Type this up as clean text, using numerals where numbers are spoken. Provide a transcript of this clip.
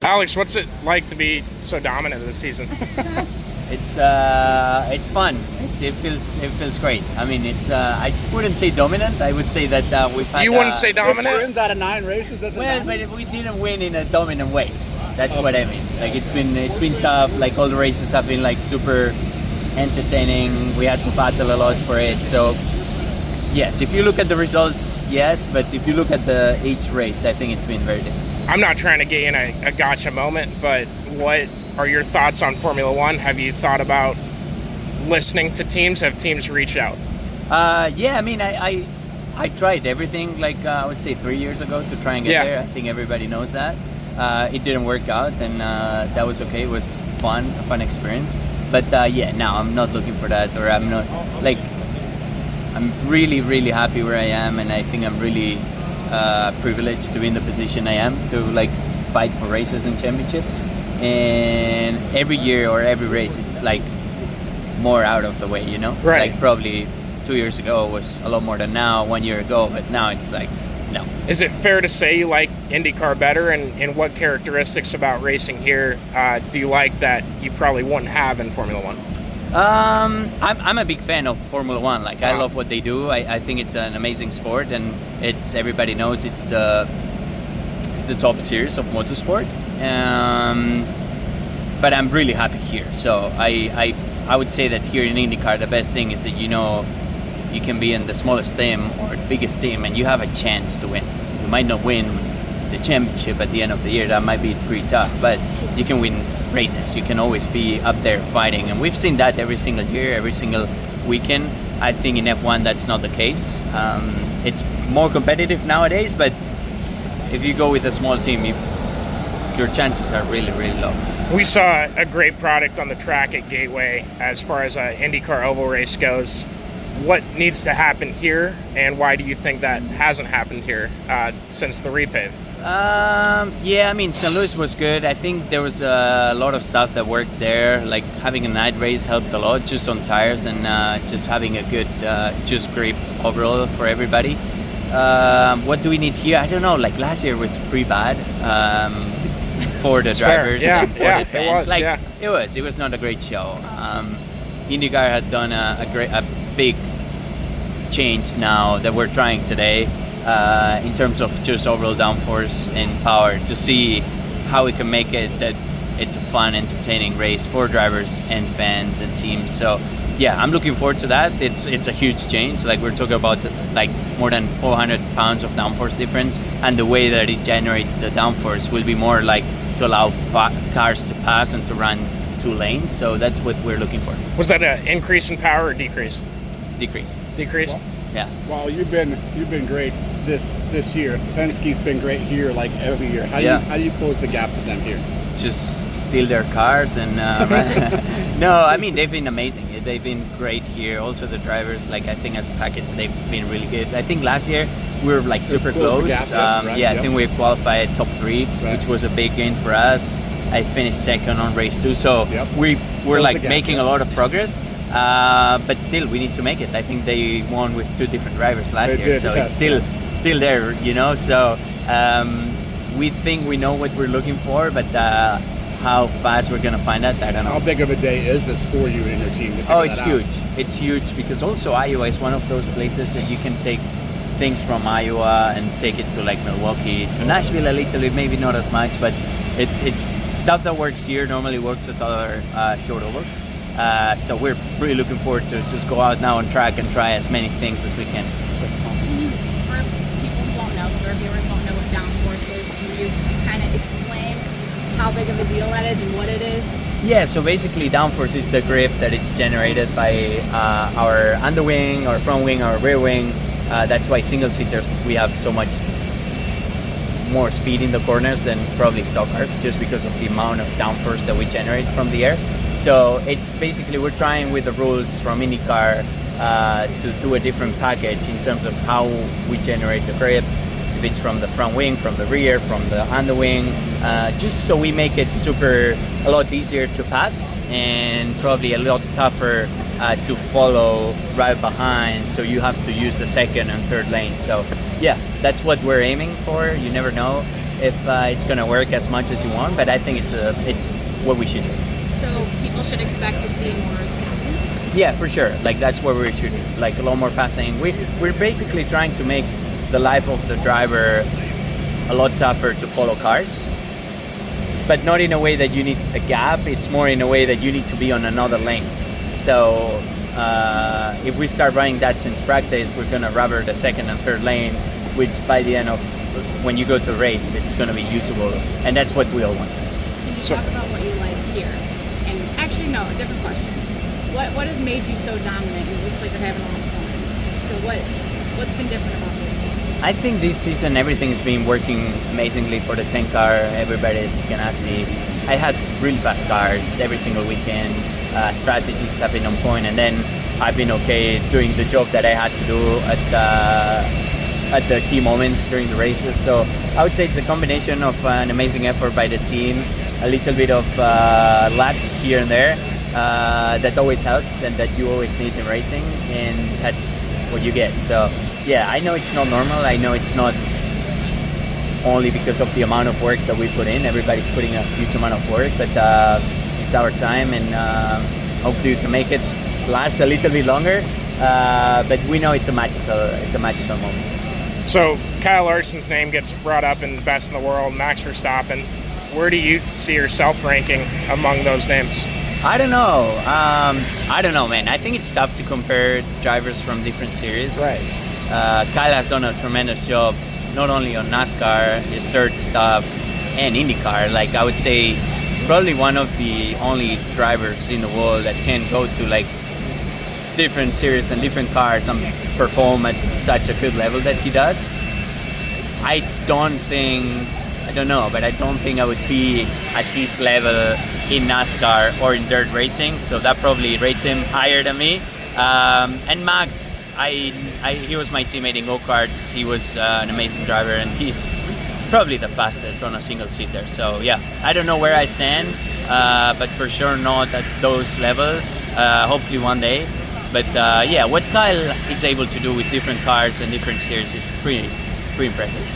Alex, what's it like to be so dominant this season? It's fun. It feels great. I mean, I wouldn't say dominant. I would say that we've had. You wouldn't say dominant? 6 wins out of 9 races. Well, but we didn't win in a dominant way. That's what I mean. Like it's been tough. Like all the races have been like super entertaining. We had to battle a lot for it. So yes, if you look at the results, yes. But if you look at each race, I think it's been very different. I'm not trying to get in a gotcha moment, but what are your thoughts on Formula One? Have you thought about listening to teams? Have teams reached out? Yeah, I mean, I tried everything, like I would say 3 years ago to try and get there. I think everybody knows that. It didn't work out, and that was okay. It was a fun experience. But yeah, now I'm not looking for that, or I'm not, like, I'm really, really happy where I am, and I think I'm really privileged to be in the position I am to like fight for races and championships. And every year or every race, it's like more out of the way, you know? Right. Like probably 2 years ago was a lot more than now, 1 year ago, but now it's like, no. Is it fair to say you like IndyCar better, and what characteristics about racing here do you like that you probably wouldn't have in Formula One? I'm a big fan of Formula One. Like I love what they do. I think it's an amazing sport, and everybody knows it's the top series of motorsport. But I'm really happy here. So I would say that here in IndyCar, the best thing is that you can be in the smallest team or the biggest team, and you have a chance to win. You might not win the championship at the end of the year. That might be pretty tough, but you can win races. You can always be up there fighting, and we've seen that every single year, every single weekend. I think in F1 that's not the case. It's more competitive nowadays, but if you go with a small team, your chances are really, really low. We saw a great product on the track at Gateway as far as an IndyCar oval race goes. What needs to happen here, and why do you think that hasn't happened here since the repave? Yeah, I mean, St. Louis was good. I think there was a lot of stuff that worked there. Like having a night race helped a lot, just on tires, and just having a good just grip overall for everybody. What do we need here? I don't know. Like last year was pretty bad for the drivers and for the fans. It was not a great show. IndyCar had done a big change now that we're trying today. In terms of just overall downforce and power, to see how we can make it that it's a fun, entertaining race for drivers and fans and teams. So yeah, I'm looking forward to that. It's a huge change. Like we're talking about like more than 400 pounds of downforce difference, and the way that it generates the downforce will be more like to allow cars to pass and to run 2 lanes. So that's what we're looking for. Was that an increase in power or decrease? Decrease. Decrease? Well, yeah. Well, you've been great this year. Penske's been great here, like every year. How do you close the gap to them here? Just steal their cars and no, I mean they've been amazing. They've been great here. Also the drivers, like I think as a package they've been really good. I think last year we were like super close. Gap, I think we qualified top 3, which was a big gain for us. I finished second on race 2, so we're like making a lot of progress. But still, we need to make it. I think they won with 2 different drivers last year, so it's still there, you know. So we think we know what we're looking for, but how fast we're gonna find that, I don't know. How big of a day is this for you and your team? It's huge. It's huge because also Iowa is one of those places that you can take things from Iowa and take it to like Milwaukee, to Nashville a little bit, maybe not as much, but it's stuff that works here normally works at other short ovals. So we're really looking forward to just go out now on track and try as many things as we can. For people who won't know, because our viewers won't know what downforce is, can you kind of explain how big of a deal that is and what it is? Yeah, so basically downforce is the grip that it's generated by our underwing, our front wing, our rear wing. That's why single-seaters, we have so much more speed in the corners than probably stock cars, just because of the amount of downforce that we generate from the air. So it's basically, we're trying with the rules from IndyCar to do a different package in terms of how we generate the grip, if it's from the front wing, from the rear, from the underwing, just so we make it a lot easier to pass and probably a lot tougher to follow right behind, so you have to use the second and third lane. So yeah, that's what we're aiming for. You never know. if it's gonna work as much as you want, but I think it's what we should do. So people should expect to see more passing? Yeah, for sure. Like that's what we're shooting. Like a lot more passing. We're basically trying to make the life of the driver a lot tougher to follow cars, but not in a way that you need a gap. It's more in a way that you need to be on another lane. So if we start running that since practice, we're gonna rubber the second and third lane, which by the end of when you go to race, it's gonna be usable, and that's what we all want. Can you talk about what you like here? And actually, no, a different question. What has made you so dominant? It looks like you're having a lot of fun. So what's been different about this season? I think this season everything's been working amazingly for the 10 car. Everybody can see. I had really fast cars every single weekend. Strategies have been on point, and then I've been okay doing the job that I had to do at the key moments during the races. So I would say it's a combination of an amazing effort by the team, a little bit of luck here and there that always helps and that you always need in racing, and that's what you get. So yeah, I know it's not normal. I know it's not only because of the amount of work that we put in. Everybody's putting a huge amount of work, but it's our time, and hopefully we can make it last a little bit longer. But we know it's a magical moment. So Kyle Larson's name gets brought up in the best in the world, Max Verstappen. Where do you see yourself ranking among those names? I don't know, man. I think it's tough to compare drivers from different series. Right. Kyle has done a tremendous job, not only on NASCAR, his third stuff, and IndyCar. Like I would say, he's probably one of the only drivers in the world that can go to like different series and different cars and perform at such a good level that he does. I don't think I would be at his level in NASCAR or in dirt racing, so that probably rates him higher than me. And Max, he was my teammate in go-karts. He was an amazing driver, and he's probably the fastest on a single-seater. So yeah, I don't know where I stand, but for sure not at those levels. Hopefully one day. But yeah, what Kyle is able to do with different cars and different series is pretty impressive.